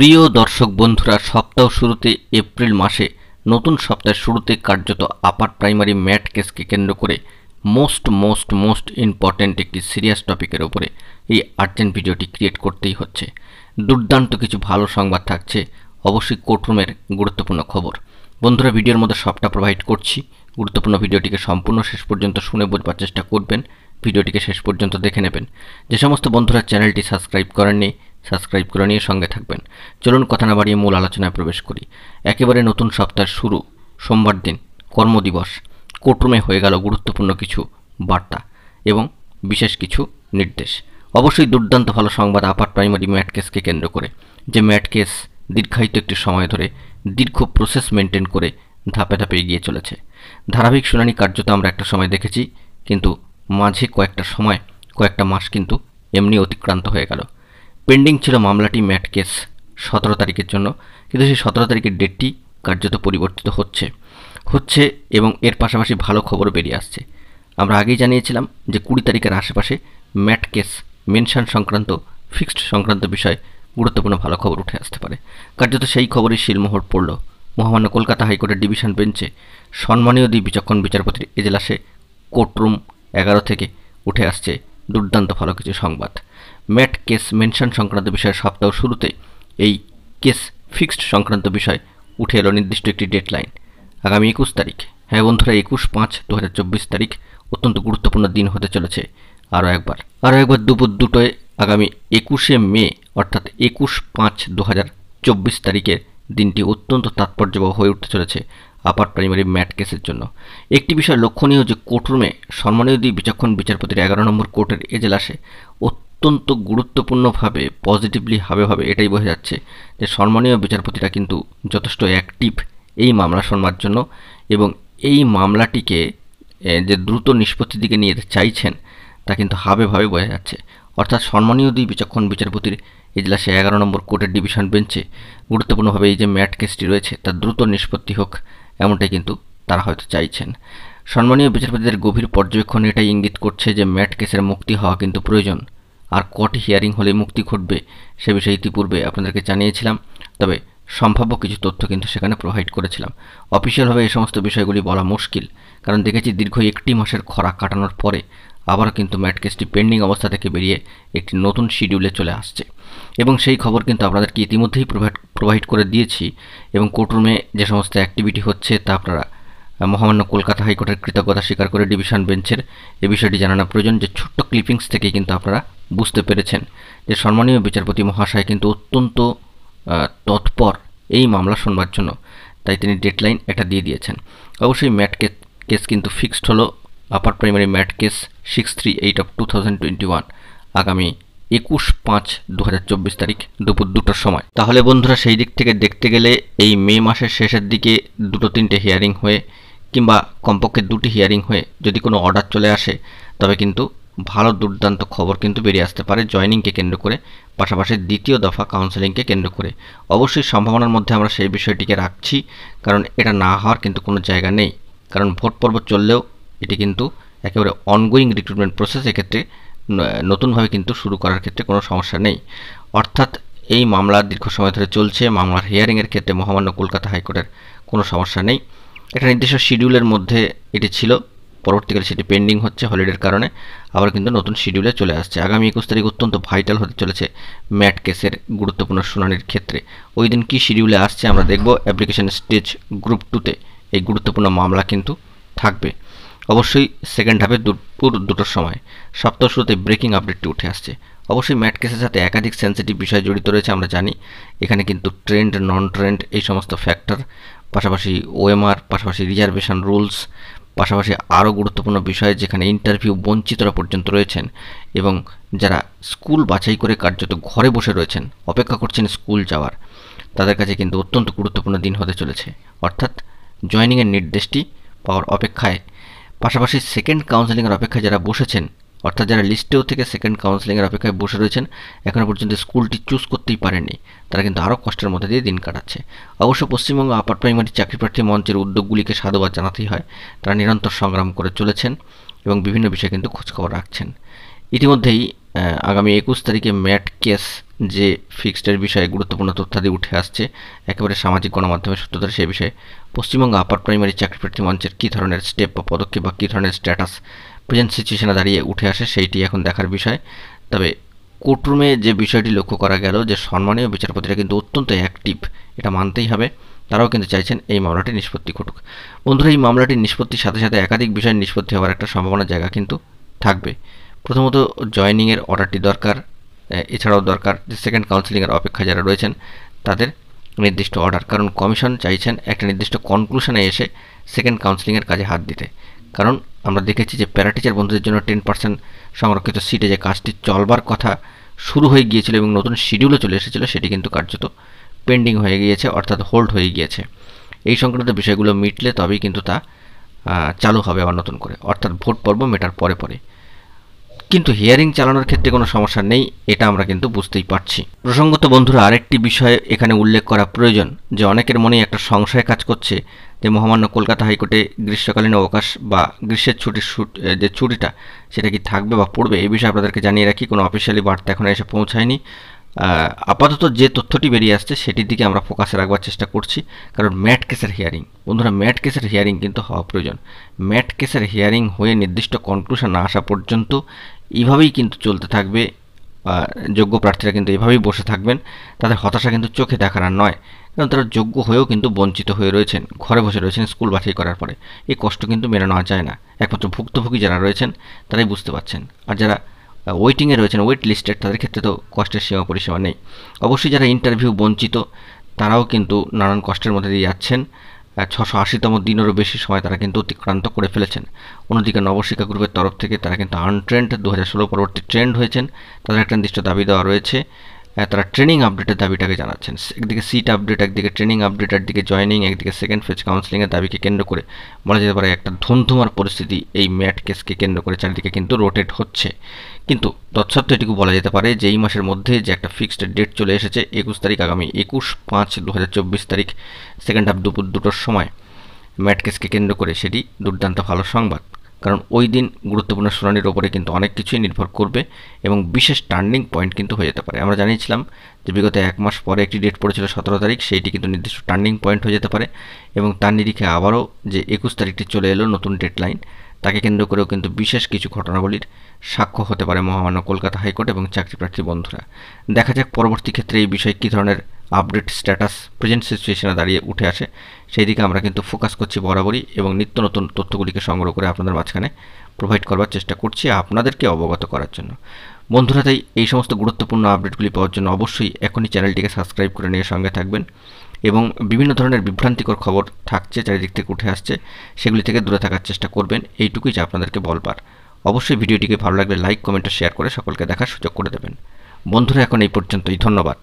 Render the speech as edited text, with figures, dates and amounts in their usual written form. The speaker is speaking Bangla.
প্রিয় দর্শক বন্ধুরা, সপ্তাহ শুরুতে এপ্রিল মাসে নতুন সপ্তাহের শুরুতে কার্যত আপার প্রাইমারি ম্যাট কেসকে কেন্দ্র করে মোস্ট ইম্পর্ট্যান্ট একটি সিরিয়াস টপিকের ওপরে এই আর্জেন্ট ভিডিওটি ক্রিয়েট করতেই হচ্ছে। দুর্দান্ত কিছু ভালো সংবাদ থাকছে, অবশ্যই কোর্টরুমের গুরুত্বপূর্ণ খবর। বন্ধুরা, ভিডিওর মধ্যে সবটা প্রোভাইড করছি, গুরুত্বপূর্ণ ভিডিওটিকে সম্পূর্ণ শেষ পর্যন্ত শুনে বোঝবার চেষ্টা করবেন, ভিডিওটিকে শেষ পর্যন্ত দেখে নেবেন। যে সমস্ত বন্ধুরা চ্যানেলটি সাবস্ক্রাইব করেননি, সাবস্ক্রাইব করে নিয়ে সঙ্গে থাকবেন। চলুন কথা না বাড়িয়ে মূল আলোচনায় প্রবেশ করি। একেবারে নতুন সপ্তাহের শুরু, সোমবার দিন কর্মদিবস, কোর্টরুমে হয়ে গেল গুরুত্বপূর্ণ কিছু বার্তা এবং বিশেষ কিছু নির্দেশ। অবশ্যই দুর্দান্ত ভালো সংবাদ আপার প্রাইমারি ম্যাট কেসকে কেন্দ্র করে। যে ম্যাট কেস দীর্ঘায়িত একটি সময় ধরে দীর্ঘ প্রসেস মেনটেন করে ধাপে ধাপে এগিয়ে চলেছে। ধারাবাহিক শুনানি কার্যত আমরা একটা সময় দেখেছি, কিন্তু মাঝে কয়েকটা মাস কিন্তু এমনি অতিক্রান্ত হয়ে গেল। পেন্ডিং ছিল মামলাটি ম্যাট কেস 17 তারিখের জন্য, কিন্তু সেই 17 তারিখের ডেটটি কার্যত পরিবর্তিত হচ্ছে এবং এর পাশাপাশি ভালো খবর বেরিয়ে আসছে। আমরা আগেই জানিয়েছিলাম যে 20 তারিখের আশেপাশে ম্যাট কেস মেনশন সংক্রান্ত ফিক্সড সংক্রান্ত বিষয়ে গুরুত্বপূর্ণ ভালো খবর উঠে আসতে পারে। কার্যত সেই খবরই শিলমোহর পড়ল মহামান্য কলকাতা হাইকোর্টের ডিভিশন বেঞ্চে সম্মানীয় বিচক্ষণ বিচারপতির এজলাসে। কোর্টরুম 11 থেকে উঠে আসছে দুর্দান্ত ভালো কিছু সংবাদ। ম্যাট কেস মেনশন সংক্রান্ত বিষয়ে সপ্তাহ শুরুতে এই কেস ফিক্সড সংক্রান্ত বিষয় উঠে এলো নির্দিষ্ট একটি ডেডলাইন, আগামী 21 তারিখ। হ্যাঁ বন্ধুরা, 21/5/2024 তারিখ অত্যন্ত গুরুত্বপূর্ণ দিন হতে চলেছে। আরও একবার দুপুর 2টোয় আগামী 21শে মে অর্থাৎ 21/5/2024 তারিখের দিনটি অত্যন্ত তাৎপর্যবহ হয়ে উঠতে চলেছে আপার প্রাইমারি ম্যাট কেসের জন্য। একটি বিষয় লক্ষণীয় যে কোর্টরুমে সম্মানীয় বিচক্ষণ বিচারপতির 11 নম্বর কোর্টের এজলাসে অত্যন্ত গুরুত্বপূর্ণভাবে পজিটিভলি ভাবে এটাই বোঝা যাচ্ছে যে সম্মানীয় বিচারপতিরা কিন্তু যথেষ্ট অ্যাক্টিভ এই মামলা শোনবার জন্য এবং এই মামলাটিকে যে দ্রুত নিষ্পত্তির দিকে নিয়ে যেতে চাইছেন তা কিন্তু ভাবে বোঝা যাচ্ছে। অর্থাৎ সম্মানীয় বিচক্ষণ বিচারপতির এজলাসে 11 নম্বর কোর্টের ডিভিশন বেঞ্চে গুরুত্বপূর্ণভাবে এই যে ম্যাট কেসটি রয়েছে তার দ্রুত নিষ্পত্তি হোক, এমনটাই কিন্তু তারা হয়তো চাইছেন। সম্মানীয় বিচারপতিদের গভীর পর্যবেক্ষণ এটাই ইঙ্গিত করছে যে ম্যাট কেসের মুক্তি হওয়া কিন্তু প্রয়োজন। আর কটি হিয়ারিং হলে মুক্তি ঘটবে সে বিষয়ে ইতিপূর্বে আপনাদেরকে জানিয়েছিলাম, তবে সম্ভাব্য কিছু তথ্য কিন্তু সেখানে প্রোভাইড করেছিলাম। অফিসিয়ালভাবে এই সমস্ত বিষয়গুলি বলা মুশকিল, কারণ দেখেছি দীর্ঘ 1 মাসের খরা কাটানোর পরে আবারও কিন্তু ম্যাট কেসটি পেন্ডিং অবস্থা থেকে বেরিয়ে একটি নতুন শিডিউলে চলে আসছে এবং সেই খবর কিন্তু আপনাদেরকে ইতিমধ্যেই প্রোভাইড করে দিয়েছি। এবং কোর্টরুমে যে সমস্ত অ্যাক্টিভিটি হচ্ছে তা আপনারা মহামান্য কলকাতা হাইকোর্টের কৃতজ্ঞতা স্বীকার করে ডিভিশন বেঞ্চের এই বিষয়টি জানানো প্রয়োজন যে ছোট্ট ক্লিপিংস থেকেই কিন্তু আপনারা বুঝতে পেরেছেন যে সম্মানীয় বিচারপতি মহাশয় কিন্তু অত্যন্ত তৎপর এই মামলা শুনবার জন্য, তাই তিনি ডেডলাইন একটা দিয়ে দিয়েছেন। অবশ্যই ম্যাট কেস কিন্তু ফিক্সড হলো আপার প্রাইমারি ম্যাট কেস 638/2021 আগামী 21/5/2024 তারিখ দুপুর 2টোর সময়। তাহলে বন্ধুরা, সেই দিক থেকে দেখতে গেলে এই মে মাসের শেষের দিকে 2-3টে হিয়ারিং হয়ে কিংবা কমপক্ষে 2টি হিয়ারিং হয়ে যদি কোনো অর্ডার চলে আসে তবে কিন্তু ভালো দুর্দান্ত খবর কিন্তু বেরিয়ে আসতে পারে জয়েনিংকে কেন্দ্র করে, পাশাপাশি দ্বিতীয় দফা কাউন্সেলিংকে কেন্দ্র করে। অবশ্যই সম্ভাবনার মধ্যে আমরা সেই বিষয়টিকে রাখছি, কারণ এটা না হওয়ার কিন্তু কোনো জায়গা নেই। কারণ ভোট পর্ব চললেও এটি কিন্তু একেবারে অনগোয়িং রিক্রুটমেন্ট প্রসেস, এক্ষেত্রে নতুনভাবে কিন্তু শুরু করার ক্ষেত্রে কোনো সমস্যা নেই। অর্থাৎ এই মামলা দীর্ঘ সময় ধরে চলছে, মামলার হিয়ারিংয়ের ক্ষেত্রে মহামান্য কলকাতা হাইকোর্টের কোনো সমস্যা নেই। একটা নির্দিষ্ট শিডিউলের মধ্যে এটি ছিল, পরবর্তীকালে সেটি পেন্ডিং হচ্ছে হলিডের কারণে, আবার কিন্তু নতুন শিডিউলে চলে আসছে। আগামী 21 তারিখ অত্যন্ত ভাইটাল হতে চলেছে ম্যাট কেসের গুরুত্বপূর্ণ শুনানির ক্ষেত্রে। ওই দিন কী শিডিউলে আসছে আমরা দেখব। অ্যাপ্লিকেশন স্টেজ গ্রুপ 2তে এই গুরুত্বপূর্ণ মামলা কিন্তু থাকবে। অবশ্যই সেকেন্ড হাফে দুপুর 2টোর সময় সপ্তাহ শুরুতে ব্রেকিং আপডেটটি উঠে আসছে। অবশ্যই ম্যাট কেসের সাথে একাধিক সেন্সিটিভ বিষয় জড়িত রয়েছে আমরা জানি। এখানে কিন্তু ট্রেন্ড, নন ট্রেন্ড এই সমস্ত ফ্যাক্টর, পাশাপাশি ওএমআর, পাশাপাশি রিজার্ভেশন রুলস, পাশাপাশি আরও গুরুত্বপূর্ণ বিষয় যেখানে ইন্টারভিউ বঞ্চিতরা পর্যন্ত রয়েছেন এবং যারা স্কুল বাছাই করে কার্যত ঘরে বসে রয়েছেন, অপেক্ষা করছেন স্কুল যাওয়ার, তাদের কাছে কিন্তু অত্যন্ত গুরুত্বপূর্ণ দিন হতে চলেছে। অর্থাৎ জয়েনিংয়ের নির্দেশটি পাওয়ার অপেক্ষায়, পাশাপাশি সেকেন্ড কাউন্সেলিংয়ের অপেক্ষায় যারা বসেছেন, অর্থাৎ যারা লিস্টেও থেকে সেকেন্ড কাউন্সেলিংয়ের অপেক্ষায় বসে রয়েছেন, এখনও পর্যন্ত স্কুলটি চুজ করতেই পারেননি, তারা কিন্তু আরও কষ্টের মধ্যে দিয়ে দিন কাটাচ্ছে। অবশ্য পশ্চিমবঙ্গ আপার প্রাইমারি চাকরিপ্রার্থী মঞ্চের উদ্যোগগুলিকে সাধুবাদ জানাতেই হয়। তারা নিরন্তর সংগ্রাম করে চলেছেন এবং বিভিন্ন বিষয়ে কিন্তু খোঁজখবর রাখছেন। ইতিমধ্যেই আগামী 21 তারিখে ম্যাট কেস যে ফিক্সডের বিষয়ে গুরুত্বপূর্ণ তথ্যাদি উঠে আসছে একেবারে সামাজিক গণমাধ্যমের সূত্র সেই বিষয়ে পশ্চিমবঙ্গ আপার প্রাইমারি চাকরি প্রার্থী মঞ্চের কী ধরনের স্টেপ বা পদক্ষেপ বা কী ধরনের স্ট্যাটাস প্রেজেন্ট সিচুয়েশনে দাঁড়িয়ে উঠে আসে সেইটি এখন দেখার বিষয়। তবে কোর্টরুমে যে বিষয়টি লক্ষ্য করা গেল যে সম্মানীয় বিচারপতিরা কিন্তু অত্যন্ত অ্যাক্টিভ, এটা মানতেই হবে। তারাও কিন্তু চাইছেন এই মামলাটি নিষ্পত্তি ঘটুক। বন্ধুরা, এই মামলাটির নিষ্পত্তির সাথে সাথে একাধিক বিষয়ের নিষ্পত্তি হওয়ার একটা সম্ভাবনার জায়গা কিন্তু থাকবে। প্রথমত জয়েনিংয়ের অর্ডারটি দরকার, এছাড়াও দরকার যে সেকেন্ড কাউন্সিলিংয়ের অপেক্ষা যারা রয়েছেন তাদের নির্দিষ্ট অর্ডার, কারণ কমিশন চাইছেন একটা নির্দিষ্ট কনক্লুশনে এসে সেকেন্ড কাউন্সিলিংয়ের কাজে হাত দিতে। কারণ আমরা দেখেছি যে প্যারাটিচার বন্ধুদের জন্য 10% সংরক্ষিত সিটে যে কাজটি চলবার কথা শুরু হয়ে গিয়েছিল এবং নতুন শিডিউলও চলে এসেছিল, সেটি কিন্তু কার্যত পেন্ডিং হয়ে গিয়েছে, অর্থাৎ হোল্ড হয়ে গিয়েছে। এই সংক্রান্ত বিষয়গুলো মিটলে তবেই কিন্তু তা চালু হবে আবার নতুন করে, অর্থাৎ ভোট পর্ব মেটার পরে পরে। কিন্তু হিয়ারিং চালানোর ক্ষেত্রে কোনো সমস্যা নেই, এটা আমরা কিন্তু বুঝতেই পারছি। প্রসঙ্গত বন্ধুরা, আরেকটি বিষয় এখানে উল্লেখ করা প্রয়োজন যে অনেকের মনেই একটা সংশয় কাজ করছে যে মহামান্য কলকাতা হাইকোর্টে গ্রীষ্মকালীন অবকাশ বা গ্রীষ্মের ছুটির যে ছুটিটা সেটা কি থাকবে বা পড়বে। এই বিষয়ে আপনাদেরকে জানিয়ে রাখি, কোনো অফিসিয়ালি বার্তা এখনো এসে পৌঁছায়নি। আপাতত যে তথ্যটি বেরিয়ে আসছে সেটির দিকে আমরা ফোকাসে রাখবার চেষ্টা করছি, কারণ ম্যাট কেসের হিয়ারিং, বন্ধুরা ম্যাট কেসের হিয়ারিং কিন্তু হওয়া প্রয়োজন। ম্যাট কেসের হিয়ারিং হয়ে নির্দিষ্ট কনক্লুশন না আসা পর্যন্ত এইভাবেই কিন্তু চলতে থাকবে। যোগ্য প্রার্থীরা কিন্তু এভাবেই বসে থাকবেন, তাদের হতাশা কিন্তু চোখে দেখার নয়, কারণ তারা যোগ্য হয়েও কিন্তু বঞ্চিত হয়ে রয়েছেন, ঘরে বসে রয়েছেন স্কুল বাছাই করার পরে। এই কষ্ট কিন্তু মেনে নেওয়া যায় না। একমাত্র ভুক্তভোগী যারা রয়েছেন তারাই বুঝতে পারছেন, আর যারা ওয়েটিংয়ে রয়েছেন, ওয়েট লিস্টেড, তাদের ক্ষেত্রে তো কষ্টের সীমা পরিসীমা নেই। অবশ্যই যারা ইন্টারভিউ বঞ্চিত তারাও কিন্তু নানান কষ্টের মধ্যে দিয়ে যাচ্ছেন। 680তম দিনেরও বেশি সময় তারা কিন্তু অতিক্রান্ত করে ফেলেছেন। অন্যদিকে নবশিক্ষা গ্রুপের তরফ থেকে তারা কিন্তু আনট্রেন্ড 2016 পরবর্তী ট্রেন্ড হয়েছেন, তাদের একটা নির্দিষ্ট দাবি দেওয়া রয়েছে। তারা ট্রেনিং আপডেটের দাবিটাকে জানাচ্ছেন। একদিকে সিট আপডেট, একদিকে ট্রেনিং আপডেট, একদিকে জয়নিং, একদিকে সেকেন্ড ফেজ কাউন্সিলিংয়ের দাবিকে কেন্দ্র করে বলা যেতে পারে একটা ধুমধুমার পরিস্থিতি এই ম্যাট কেসকে কেন্দ্র করে চারিদিকে কিন্তু রোটেট হচ্ছে। কিন্তু তৎসত্ত্বেও এটুকু বলা যেতে পারে যে এই মাসের মধ্যে যে একটা ফিক্সড ডেট চলে এসেছে 21 তারিখ, আগামী 21/5/2024 তারিখ সেকেন্ড হাফ দুপুর 2টোর সময় ম্যাট কেসকে কেন্দ্র করে, সেটি দুর্দান্ত ভালো সংবাদ। কারণ ওই দিন গুরুত্বপূর্ণ শুনানির ওপরে কিন্তু অনেক কিছুই নির্ভর করবে এবং বিশেষ টার্নিং পয়েন্ট কিন্তু হয়ে যেতে পারে। আমরা জানিয়েছিলাম যে বিগত 1 মাস পরে একটি ডেট পড়েছিল 17 তারিখ, সেইটি কিন্তু নির্দিষ্ট টার্নিং পয়েন্ট হয়ে যেতে পারে এবং তার নিরিখে আবারও যে 21 তারিখটি চলে এলো নতুন ডেডলাইন, তাকে কেন্দ্র করেও কিন্তু বিশেষ কিছু ঘটনাবলীর সাক্ষ্য হতে পারে মহামান্য কলকাতা হাইকোর্ট এবং চাকরি প্রার্থী বন্ধুরা। দেখা যাক পরবর্তী ক্ষেত্রে এই বিষয়ে কী ধরনের আপডেট স্ট্যাটাস প্রেজেন্ট সিচুয়েশনে দাঁড়িয়ে উঠে আসে, সেই দিকে আমরা কিন্তু ফোকাস করছি বরাবরই এবং নিত্য নতুন তথ্যগুলিকে সংগ্রহ করে আপনাদের মাঝখানে প্রোভাইড করবার চেষ্টা করছি আপনাদেরকে অবগত করার জন্য। বন্ধুরা, তাই এই সমস্ত গুরুত্বপূর্ণ আপডেটগুলি পাওয়ার জন্য অবশ্যই এখনই চ্যানেলটিকে সাবস্ক্রাইব করে নিয়ে সঙ্গে থাকবেন এবং বিভিন্ন ধরনের বিভ্রান্তিকর খবর থাকছে চারিদিক থেকে উঠে আসছে, সেগুলি থেকে দূরে থাকার চেষ্টা করবেন, এইটুকুই যে আপনাদেরকে বলবার। অবশ্যই ভিডিওটিকে ভালো লাগলে লাইক, কমেন্ট ও শেয়ার করে সকলকে দেখার সুযোগ করে দেবেন। বন্ধুরা, এখন এই পর্যন্তই, ধন্যবাদ।